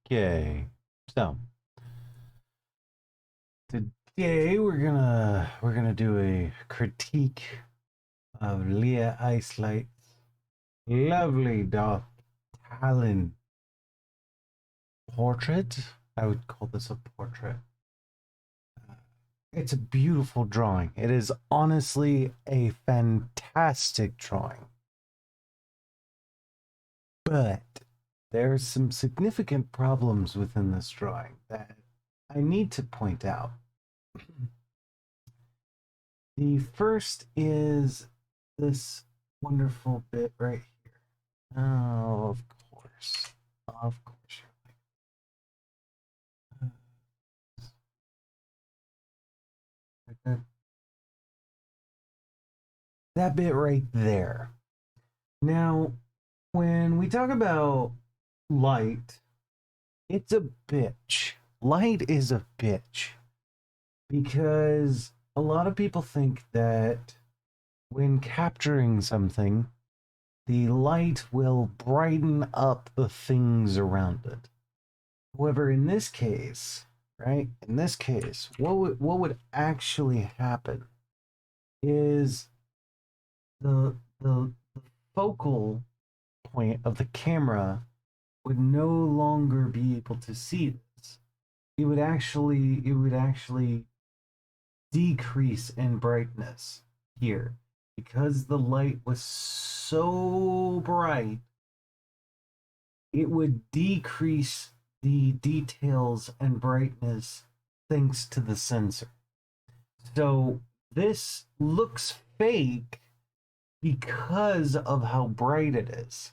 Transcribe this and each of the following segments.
Okay, so today we're gonna do a critique of Leia Icelight's lovely Darth Talon portrait. I would call this a portrait. It's a beautiful drawing. It is honestly a fantastic drawing, but there's some significant problems within this drawing that I need to point out. The first is this wonderful bit right here. Oh, of course. Of course. That bit right there. Now, when we talk about light, it's a bitch. Light is a bitch because a lot of people think that when capturing something, the light will brighten up the things around it. However, in this case, right? In this case, what would actually happen is the focal point of the camera would no longer be able to see this. It would actually decrease in brightness here because the light was so bright. It would decrease the details and brightness thanks to the sensor. So this looks fake because of how bright it is,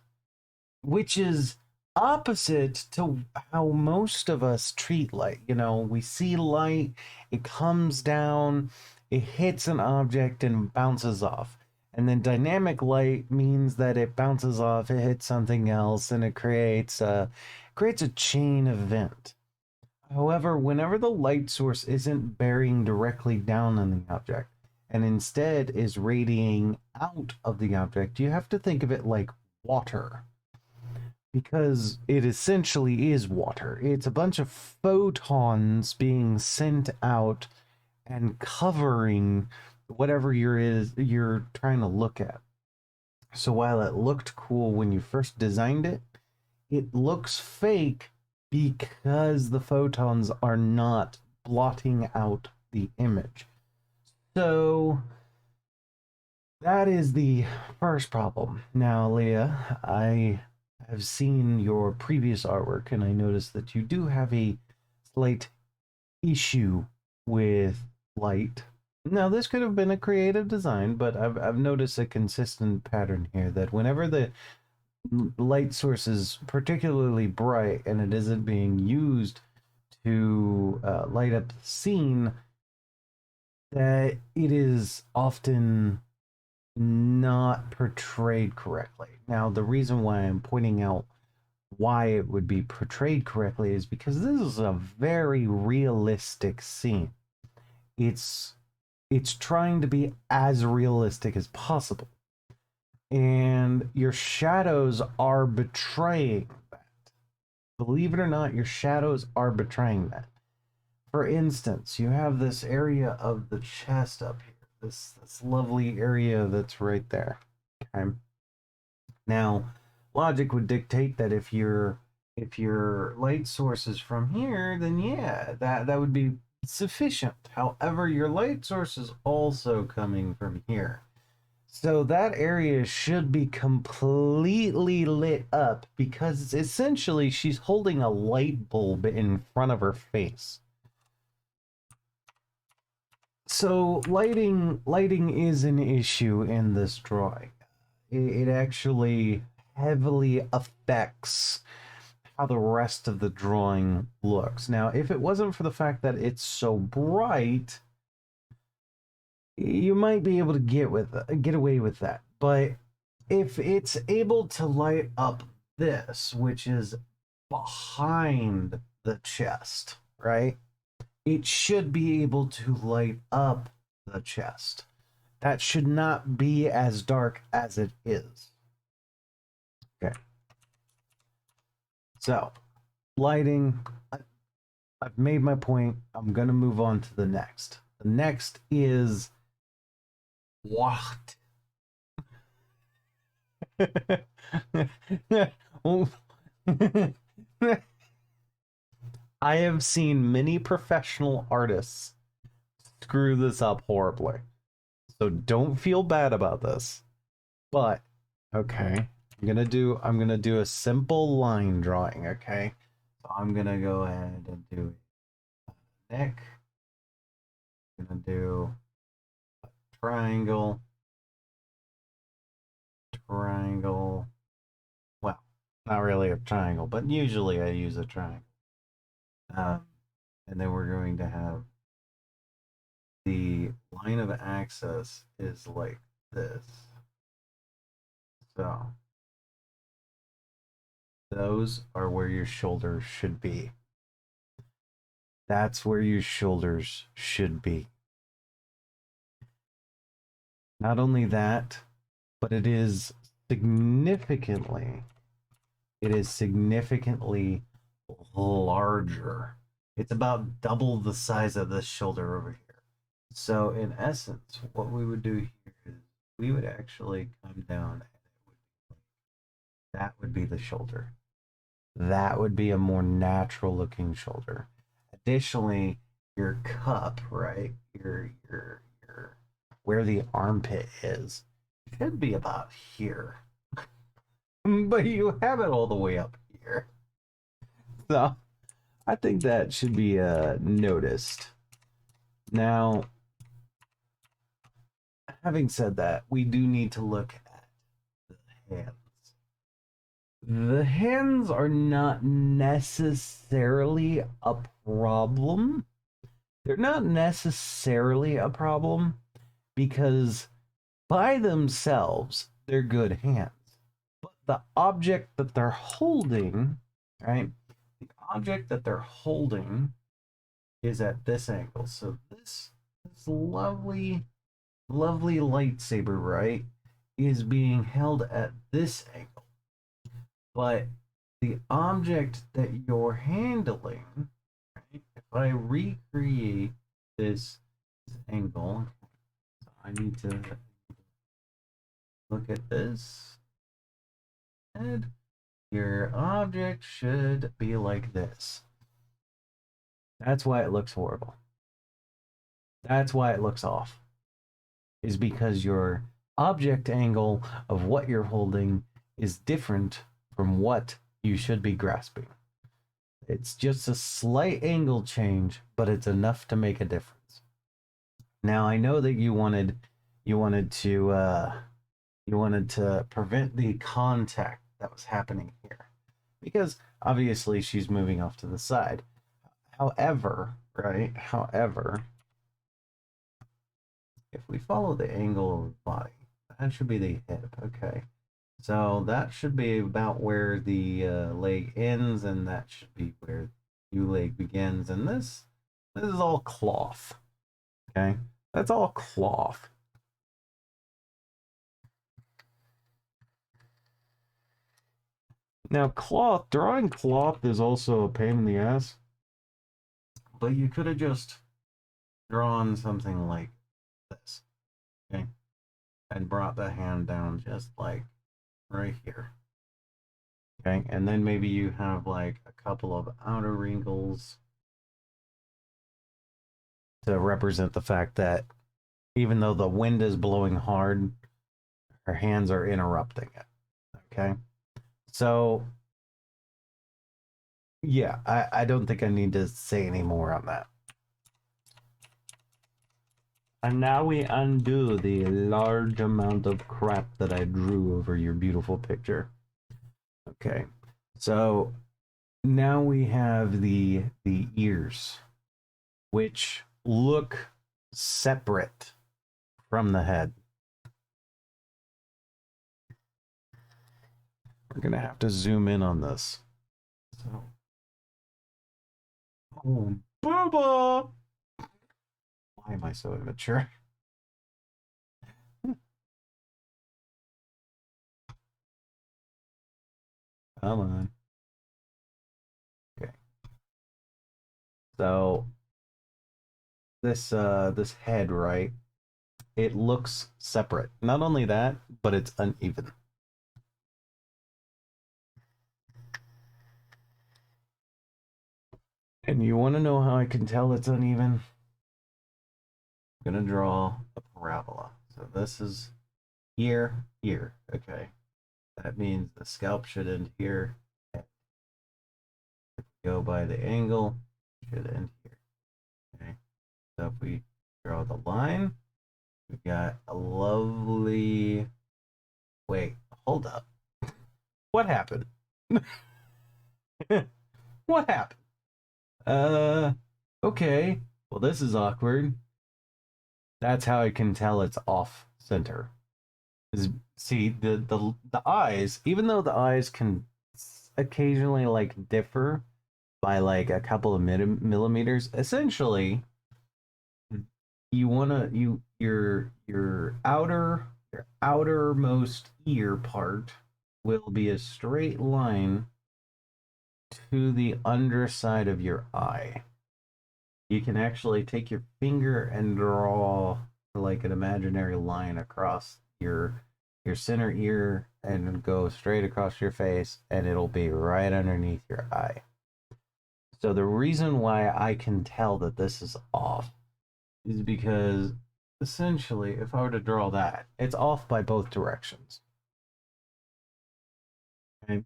which is opposite to how most of us treat light. You know, we see light, it comes down, it hits an object and bounces off. And then dynamic light means that it bounces off, it hits something else, and it creates a chain event. However, whenever the light source isn't bearing directly down on the object and instead is radiating out of the object, you have to think of it like water because it essentially is water. It's a bunch of photons being sent out and covering whatever you're trying to look at. So while it looked cool when you first designed it, it looks fake because the photons are not blotting out the image. So that is the first problem. Now, Leah, I have seen your previous artwork and I noticed that you do have a slight issue with light. Now, this could have been a creative design, but I've noticed a consistent pattern here that whenever the light source is particularly bright and it isn't being used to light up the scene, that it is often not portrayed correctly. Now, the reason why I'm pointing out why it would be portrayed correctly is because this is a very realistic scene. It's it's trying to be as realistic as possible. And your shadows are betraying that. Believe it or not, your shadows are betraying that. For instance, you have this area of the chest up here. This lovely area that's right there. Okay. Now, logic would dictate that if your light source is from here, then yeah, that would be sufficient. However, your light source is also coming from here. So that area should be completely lit up because essentially she's holding a light bulb in front of her face. So lighting is an issue in this drawing. It actually heavily affects how the rest of the drawing looks. Now, if it wasn't for the fact that it's so bright, you might be able to get away with that. But if it's able to light up this, which is behind the chest, right? It should be able to light up the chest. That should not be as dark as it is. Okay. So, lighting. I've made my point. I'm gonna move on to the next. The next is what? I have seen many professional artists screw this up horribly. So don't feel bad about this. But okay, I'm gonna do a simple line drawing, okay? So I'm gonna go ahead and do neck. I'm gonna do triangle, triangle. Well, not really a triangle, but usually I use a triangle. Um, and then we're going to have the line of access is like this. So those are where your shoulders should be. That's where your shoulders should be. Not only that, but it is significantly larger. It's about double the size of this shoulder over here. So in essence, what we would do here is we would actually come down and that would be the shoulder. That would be a more natural looking shoulder. Additionally, your cup, right? Your where the armpit is should be about here. But you have it all the way up here. So I think that should be noticed. Now, having said that, we do need to look at the hands. The hands are not necessarily a problem. They're not necessarily a problem because by themselves, they're good hands. But the object that they're holding, right? The object that they're holding is at this angle. So this lovely, lovely lightsaber, right, is being held at this angle. But the object that you're handling, right, if I recreate this angle, I need to look at this. And your object should be like this. That's why it looks horrible. That's why it looks off. Is because your object angle of what you're holding is different from what you should be grasping. It's just a slight angle change, but it's enough to make a difference. Now I know that you wanted to prevent the contact that was happening here because obviously she's moving off to the side. However, right? However, if we follow the angle of the body, that should be the hip. Okay. So that should be about where the leg ends, and that should be where the new leg begins. And this is all cloth. Okay. That's all cloth. Now, drawing cloth is also a pain in the ass. But you could have just drawn something like this. Okay. And brought the hand down just like right here. Okay. And then maybe you have like a couple of outer wrinkles to represent the fact that even though the wind is blowing hard, her hands are interrupting it. Okay. So, yeah, I don't think I need to say any more on that. And now we undo the large amount of crap that I drew over your beautiful picture. Okay. So now we have the ears, which look separate from the head. We're gonna have to zoom in on this. So, oh, booba! Why am I so immature? Come on. Okay. So this head, right? It looks separate. Not only that, but it's uneven. And you want to know how I can tell it's uneven? I'm gonna draw a parabola. So this is here, here. Okay. That means the scalp should end here. Go by the angle, should end here. Okay. So if we draw the line, we've got a lovely. Wait, hold up. What happened? What happened? Okay. Well, this is awkward. That's how I can tell it's off center. Is see the eyes, even though the eyes can occasionally like differ by like a couple of millimeters, essentially you want to your outermost ear part will be a straight line to the underside of your eye. You can actually take your finger and draw like an imaginary line across your center ear and go straight across your face, and it'll be right underneath your eye. So the reason why I can tell that this is off is because essentially if I were to draw that, it's off by both directions. Okay?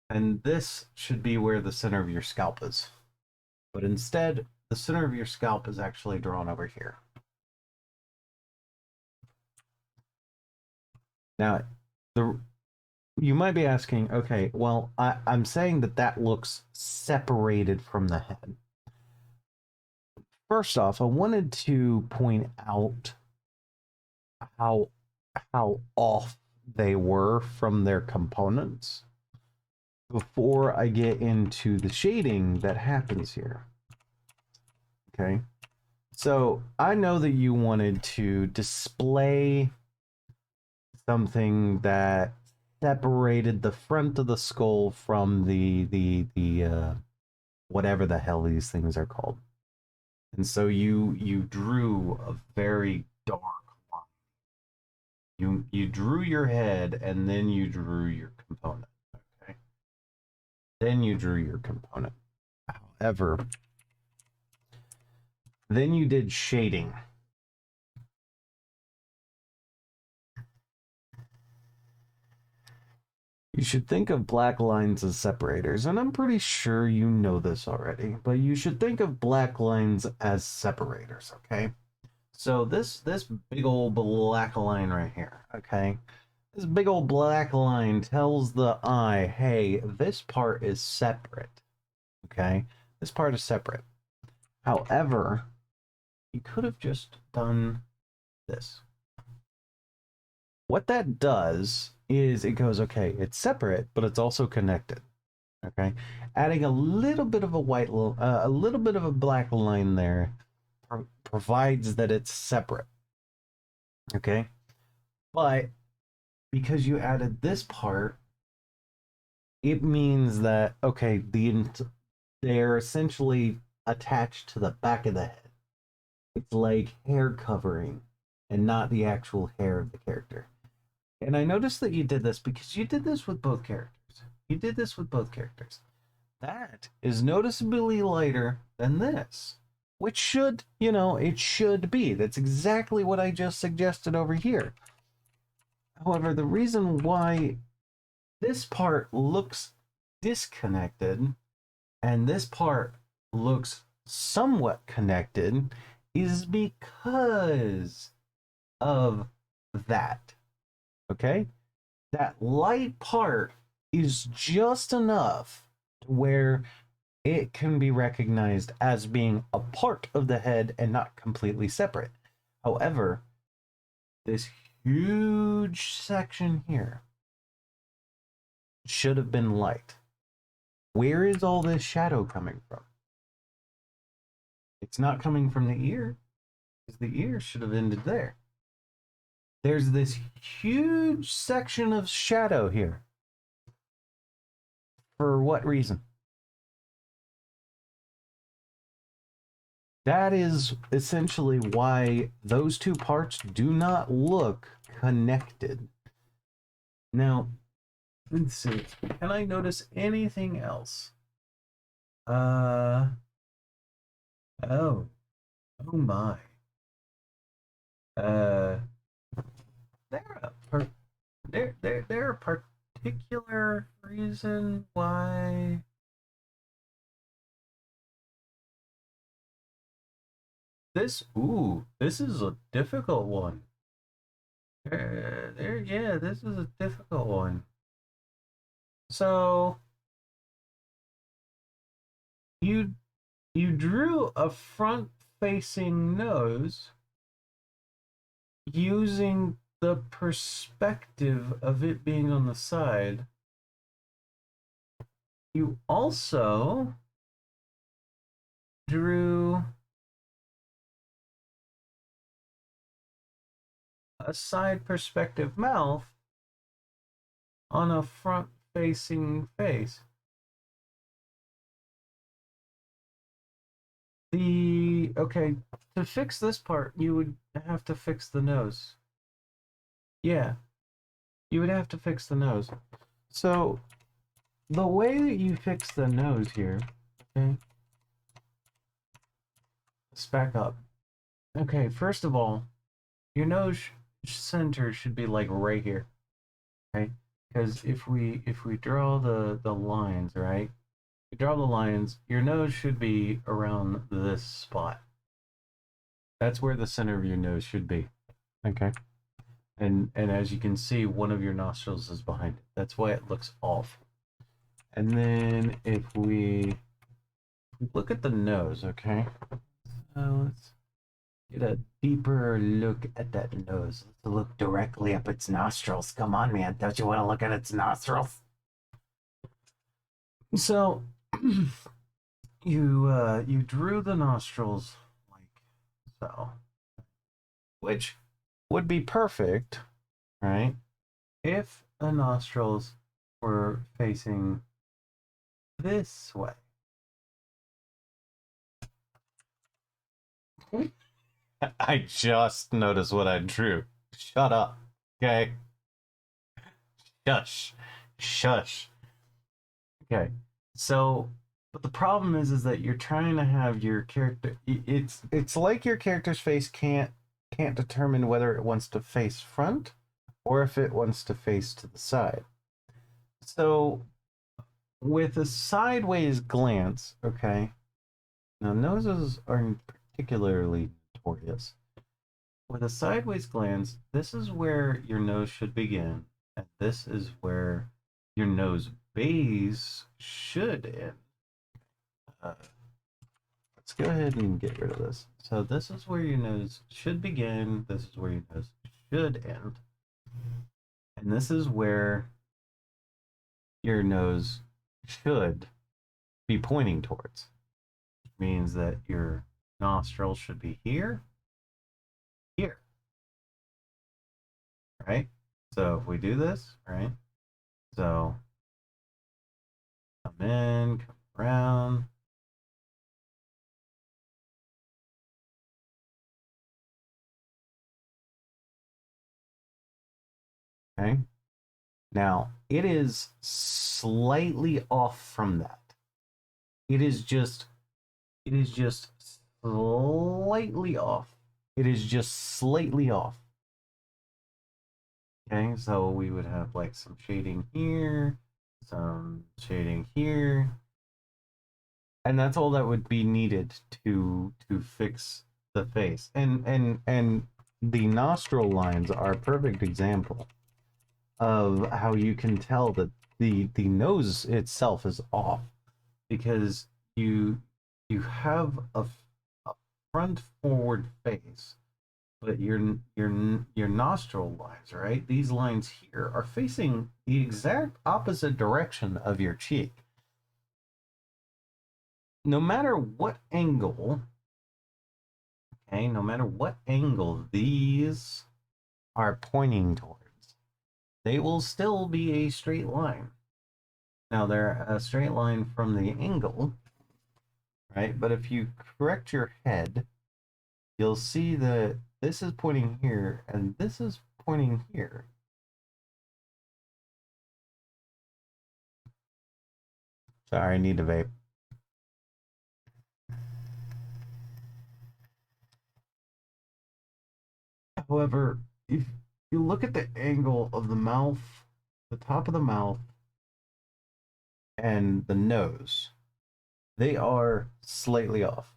And this should be where the center of your scalp is. But instead, the center of your scalp is actually drawn over here. Now, the you might be asking, okay, well, I'm saying that that looks separated from the head. First off, I wanted to point out how how off they were from their components before I get into the shading that happens here. Okay. So I know that you wanted to display something that separated the front of the skull from the whatever the hell these things are called. And so you drew a very dark line. You drew your head and then you drew your component. Okay. Then you drew your component. However, then you did shading. You should think of black lines as separators, and I'm pretty sure you know this already, but you should think of black lines as separators, okay? So this big old black line right here, okay? This big old black line tells the eye, hey, this part is separate, okay? This part is separate. However, you could have just done this. What that does is it goes, okay, it's separate, but it's also connected. Okay, adding a little bit of a little bit of a black line there provides that it's separate. Okay, but because you added this part, it means that okay, they're essentially attached to the back of the head. It's like hair covering and not the actual hair of the character. And I noticed that you did this because you did this with both characters. You did this with both characters. That is noticeably lighter than this, which should, it should be. That's exactly what I just suggested over here. However, the reason why this part looks disconnected and this part looks somewhat connected is because of that. Okay? That light part is just enough to where it can be recognized as being a part of the head and not completely separate. However, this huge section here should have been light. Where is all this shadow coming from? It's not coming from the ear, because the ear should have ended there. There's this huge section of shadow here. For what reason? That is essentially why those two parts do not look connected. Now, let's see. Can I notice anything else? Oh, oh my. Uh, there a there a particular reason why this? Ooh, this is a difficult one. Yeah, this is a difficult one. So you you drew a front-facing nose using the perspective of it being on the side. You also drew a side perspective mouth on a front-facing face. Okay, to fix this part, you would have to fix the nose. Yeah, you would have to fix the nose. So the way that you fix the nose here, okay, let's back up. Okay, first of all, your nose center should be like right here, okay? Because if we draw the lines, right? You draw the lines, your nose should be around this spot. That's where the center of your nose should be. Okay. And as you can see, one of your nostrils is behind it. That's why it looks off. And then if we look at the nose, okay? Let's get a deeper look at that nose. Let's look directly up its nostrils. Come on, man. Don't you want to look at its nostrils? So you drew the nostrils like so, which would be perfect, right? If the nostrils were facing this way. I just noticed what I drew. Shut up. Okay. Shush. Shush. Okay. So, but the problem is that you're trying to have your character. It's like your character's face can't determine whether it wants to face front or if it wants to face to the side. So, with a sideways glance, okay. Now noses are particularly notorious. With a sideways glance, this is where your nose should begin, and this is where your nose base should end. Uh, let's go ahead and get rid of this. So this is where your nose should begin, this is where your nose should end, and this is where your nose should be pointing towards. Which means that your nostril should be here, here, right? So if we do this, right? So come in, come around. Okay. Now it is slightly off from that. It is just slightly off. It is just slightly off. Okay, so we would have like some shading here, some shading here, and that's all that would be needed to fix the face. And the nostril lines are a perfect example of how you can tell that the nose itself is off because you have a front forward face, but your nostril lines, right? These lines here are facing the exact opposite direction of your cheek. No matter what angle, okay, no matter what angle these are pointing towards, they will still be a straight line. Now they're a straight line from the angle, right? But if you correct your head, you'll see that this is pointing here and this is pointing here. Sorry, I need to vape. However, if you look at the angle of the mouth, the top of the mouth, and the nose, they are slightly off.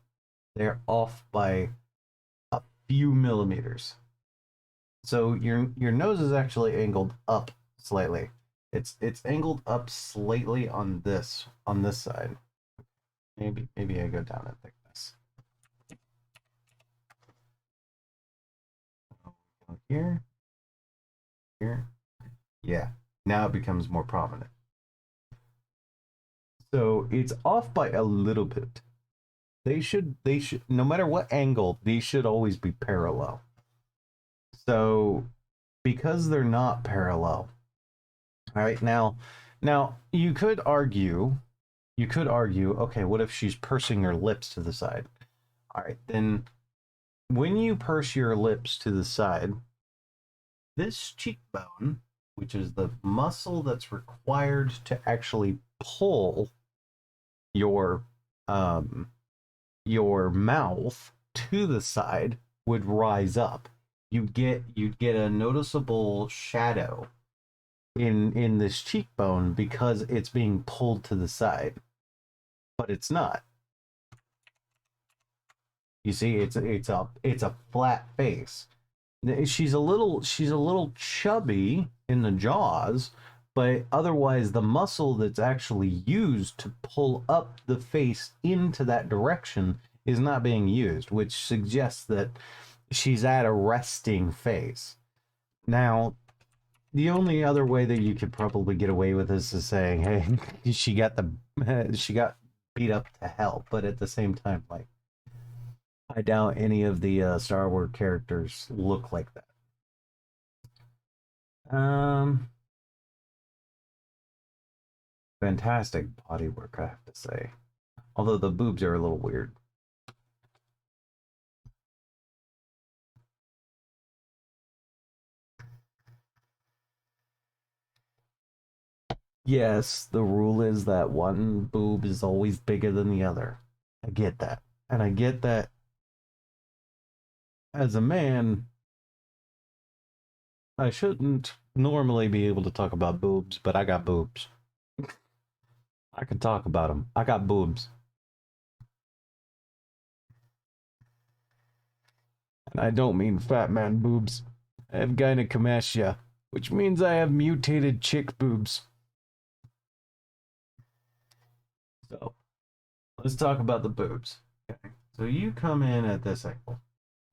They're off by a few millimeters. So your nose is actually angled up slightly. It's angled up slightly on this side. Maybe I go down in thickness. Here, here, yeah. Now it becomes more prominent. So it's off by a little bit. They should no matter what angle, these should always be parallel. So because they're not parallel, all right, now you could argue, okay, what if she's pursing her lips to the side? All right, then when you purse your lips to the side, this cheekbone, which is the muscle that's required to actually pull your mouth to the side, would rise up. You'd get a noticeable shadow in this cheekbone because it's being pulled to the side, but it's not. You see, it's a flat face. She's a little chubby in the jaws, but otherwise the muscle that's actually used to pull up the face into that direction is not being used, which suggests that she's at a resting face. Now, the only other way that you could probably get away with this is saying, "Hey, she got beat up to hell," but at the same time, like, I doubt any of the Star Wars characters look like that. Fantastic body work, I have to say. Although the boobs are a little weird. Yes, the rule is that one boob is always bigger than the other. I get that. And I get that as a man, I shouldn't normally be able to talk about boobs, but I got boobs. I can talk about them. I got boobs. And I don't mean fat man boobs. I have gynecomastia, which means I have mutated chick boobs. So, let's talk about the boobs. Okay. So you come in at this angle.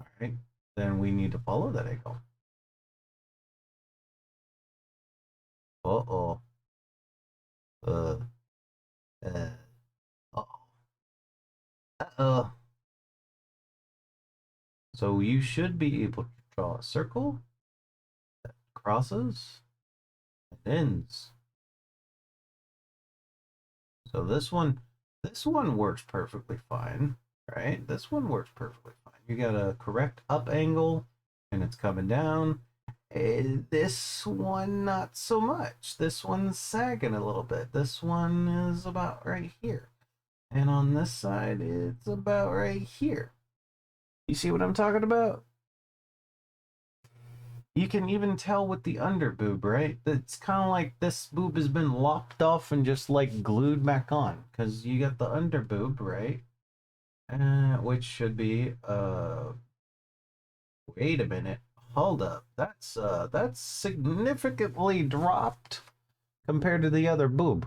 All right. Then we need to follow that angle. Uh-oh. Uh. Uh. Uh-oh. Uh-oh. So you should be able to draw a circle that crosses and ends. So this one works perfectly fine, right? This one works perfectly fine. You got a correct up angle and it's coming down. This one, not so much. This one's sagging a little bit. This one is about right here. And on this side, it's about right here. You see what I'm talking about? You can even tell with the under boob, right? It's kind of like this boob has been lopped off and just like glued back on, because you got the under boob, right? Which should be wait a minute, hold up, that's significantly dropped compared to the other boob.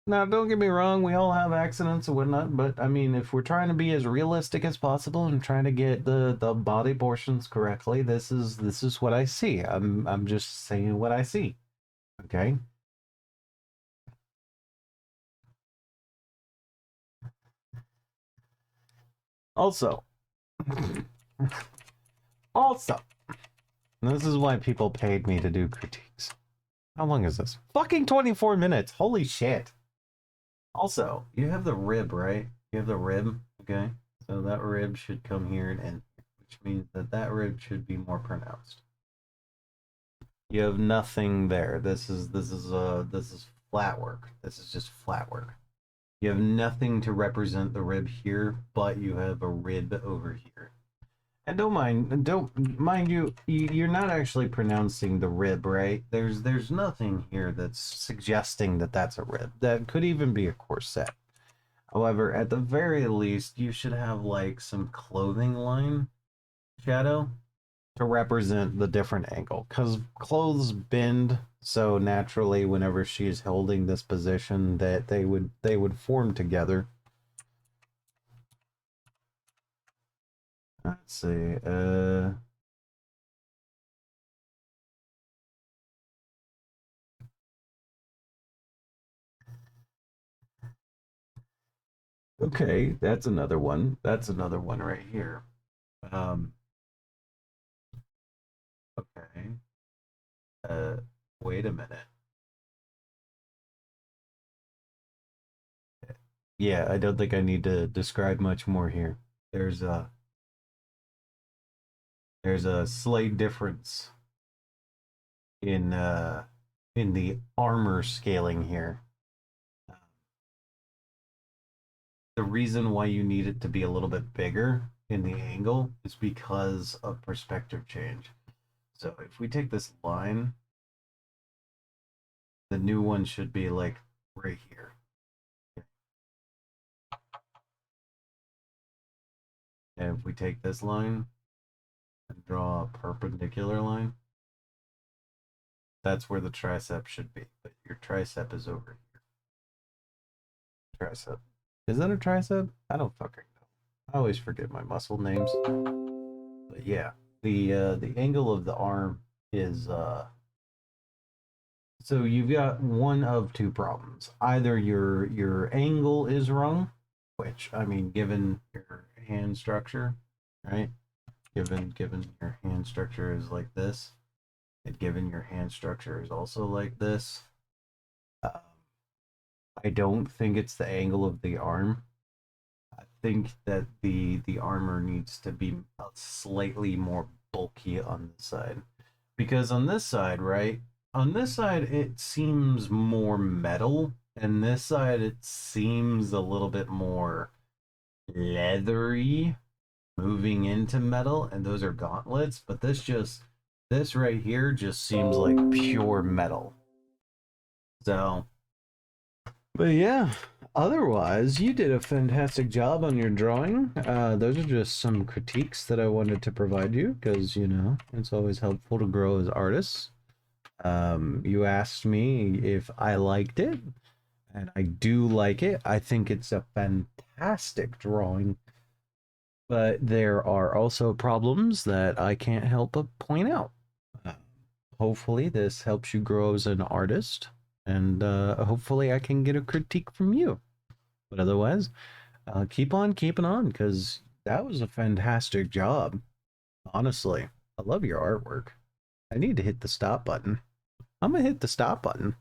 Now, don't get me wrong, we all have accidents and whatnot, but I mean, if we're trying to be as realistic as possible and trying to get the body portions correctly, this is what I see. I'm just saying what I see. Okay? Also, also, this is why people paid me to do critiques. How long is this? Fucking 24 minutes. Holy shit. Also, you have the rib, right? You have the rib, okay? So that rib should come here and end, which means that that rib should be more pronounced. You have nothing there. This is flat work. This is just flat work. You have nothing to represent the rib here, but you have a rib over here. And don't mind you, you're not actually pronouncing the rib, right? There's nothing here that's suggesting that that's a rib. That could even be a corset. However, at the very least, you should have like some clothing line shadow to represent the different angle, because clothes bend, so naturally whenever she's holding this position that they would form together. Let's see. Okay, that's another one. That's another one right here. Um, okay. Uh, Wait a minute. Yeah, I don't think I need to describe much more here. There's a there's a slight difference in in the armor scaling here. The reason why you need it to be a little bit bigger in the angle is because of perspective change. So if we take this line, the new one should be like right here. And if we take this line and draw a perpendicular line, that's where the tricep should be. But your tricep is over here. Tricep. Is that a tricep? I don't fucking know. I always forget my muscle names. But yeah, the angle of the arm is so you've got one of two problems. Either your angle is wrong, which I mean, given your hand structure, right? Given your hand structure is like this, and given your hand structure is also like this, uh, I don't think it's the angle of the arm. I think that the armor needs to be slightly more bulky on this side, because on this side, right? On this side, it seems more metal, and this side, it seems a little bit more leathery, moving into metal, and those are gauntlets. But this right here just seems like pure metal. So, but yeah, otherwise, you did a fantastic job on your drawing. Those are just some critiques that I wanted to provide you because, it's always helpful to grow as artists. You asked me if I liked it, and I do like it. I think it's a fantastic drawing, but there are also problems that I can't help but point out. Uh, Hopefully, this helps you grow as an artist, and hopefully, I can get a critique from you. But otherwise, keep on keeping on because that was a fantastic job. Honestly, I love your artwork. I need to hit the stop button. I'm gonna hit the stop button.